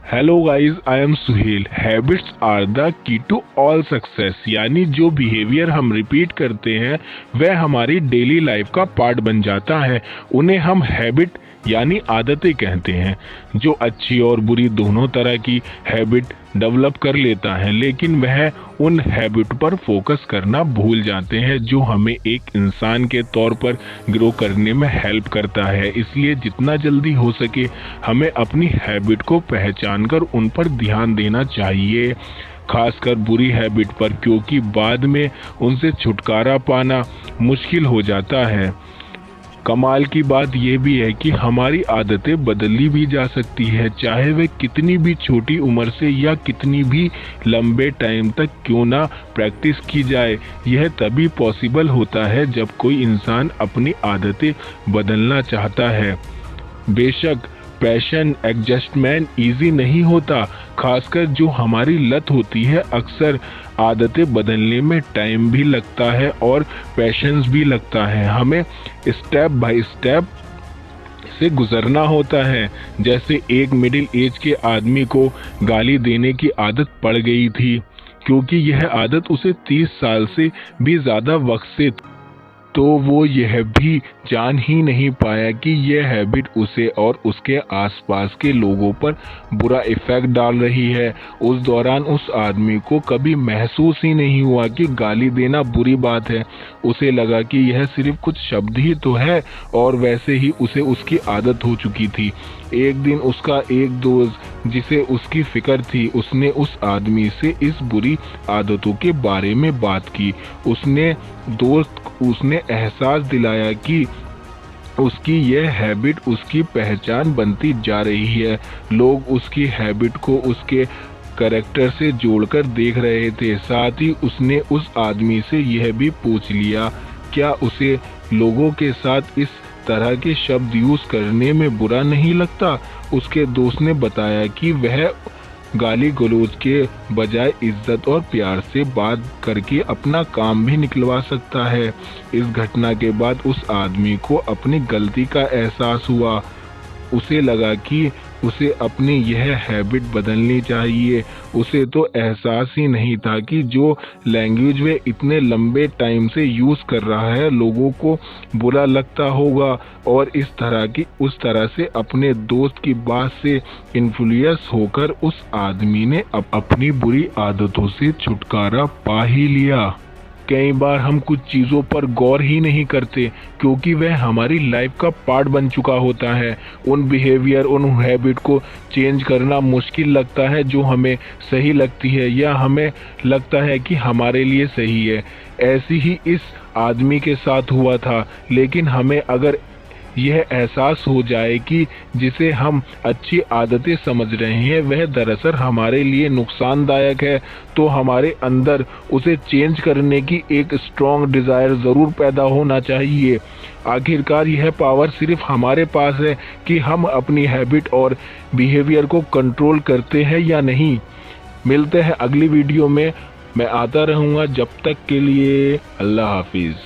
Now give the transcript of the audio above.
Hello guys, I am Suhel. Habits are the key to all success. यानी जो behaviour हम repeat करते हैं वह हमारी डेली लाइफ का पार्ट बन जाता है। उन्हें हम हैबिट यानी आदतें कहते हैं। जो अच्छी और बुरी दोनों तरह की हैबिट डेवलप कर लेता है, लेकिन वह उन हैबिट पर फोकस करना भूल जाते हैं जो हमें एक इंसान के तौर पर ग्रो करने में हेल्प करता है। इसलिए जितना जल्दी हो सके हमें अपनी हैबिट को पहचान कर उन पर ध्यान देना चाहिए, खासकर बुरी हैबिट पर, क्योंकि बाद में उनसे छुटकारा पाना मुश्किल हो जाता है। कमाल की बात यह भी है कि हमारी आदतें बदली भी जा सकती है, चाहे वह कितनी भी छोटी उम्र से या कितनी भी लंबे टाइम तक क्यों ना प्रैक्टिस की जाए। यह तभी पॉसिबल होता है जब कोई इंसान अपनी आदतें बदलना चाहता है। बेशक पैशन एडजस्टमेंट इजी नहीं होता, खासकर जो हमारी लत होती है। अक्सर आदतें बदलने में टाइम भी लगता है और पेशेंस भी लगता है। हमें स्टेप बाय स्टेप से गुजरना होता है। जैसे एक मिडिल एज के आदमी को गाली देने की आदत पड़ गई थी, क्योंकि यह आदत उसे 30 साल से भी ज्यादा वक्त से, तो वो यह भी जान ही नहीं पाया कि यह हैबिट उसे और उसके आसपास के लोगों पर बुरा इफेक्ट डाल रही है। उस दौरान उस आदमी को कभी महसूस ही नहीं हुआ कि गाली देना बुरी बात है। उसे लगा कि यह सिर्फ कुछ शब्द ही तो है, और वैसे ही उसे उसकी आदत हो चुकी थी। एक दिन उसका एक दोस्त जिसे उसकी फिक्र थी, उसने उस आदमी से इस बुरी आदतों के बारे में बात की। उसने एहसास दिलाया कि उसकी यह हैबिट उसकी पहचान बनती जा रही है। लोग उसकी हैबिट को उसके कैरेक्टर से जोड़कर देख रहे थे। साथ ही उसने उस आदमी से यह भी पूछ लिया क्या उसे लोगों के साथ इस तरह के शब्द यूज करने में बुरा नहीं लगता। उसके दोस्त ने बताया कि वह गाली गलौज के बजाय इज्जत और प्यार से बात करके अपना काम भी निकलवा सकता है। इस घटना के बाद उस आदमी को अपनी गलती का एहसास हुआ। उसे लगा कि उसे अपनी यह हैबिट बदलनी चाहिए। उसे तो एहसास ही नहीं था कि जो लैंग्वेज वे इतने लंबे टाइम से यूज कर रहा है लोगों को बुरा लगता होगा, और उस तरह से अपने दोस्त की बात से इन्फ्लुएंस होकर उस आदमी ने अपनी बुरी आदतों से छुटकारा पा ही लिया। कई बार हम कुछ चीज़ों पर गौर ही नहीं करते क्योंकि वह हमारी लाइफ का पार्ट बन चुका होता है। उन बिहेवियर, उन हैबिट को चेंज करना मुश्किल लगता है जो हमें सही लगती है या हमें लगता है कि हमारे लिए सही है। ऐसी ही इस आदमी के साथ हुआ था, लेकिन हमें अगर यह एहसास हो जाए कि जिसे हम अच्छी आदतें समझ रहे हैं वह दरअसल हमारे लिए नुकसानदायक है, तो हमारे अंदर उसे चेंज करने की एक स्ट्रॉन्ग डिजायर जरूर पैदा होना चाहिए। आखिरकार यह पावर सिर्फ हमारे पास है कि हम अपनी हैबिट और बिहेवियर को कंट्रोल करते हैं या नहीं। मिलते हैं अगली वीडियो में। मैं आता रहूँगा, जब तक के लिए अल्लाह हाफिज।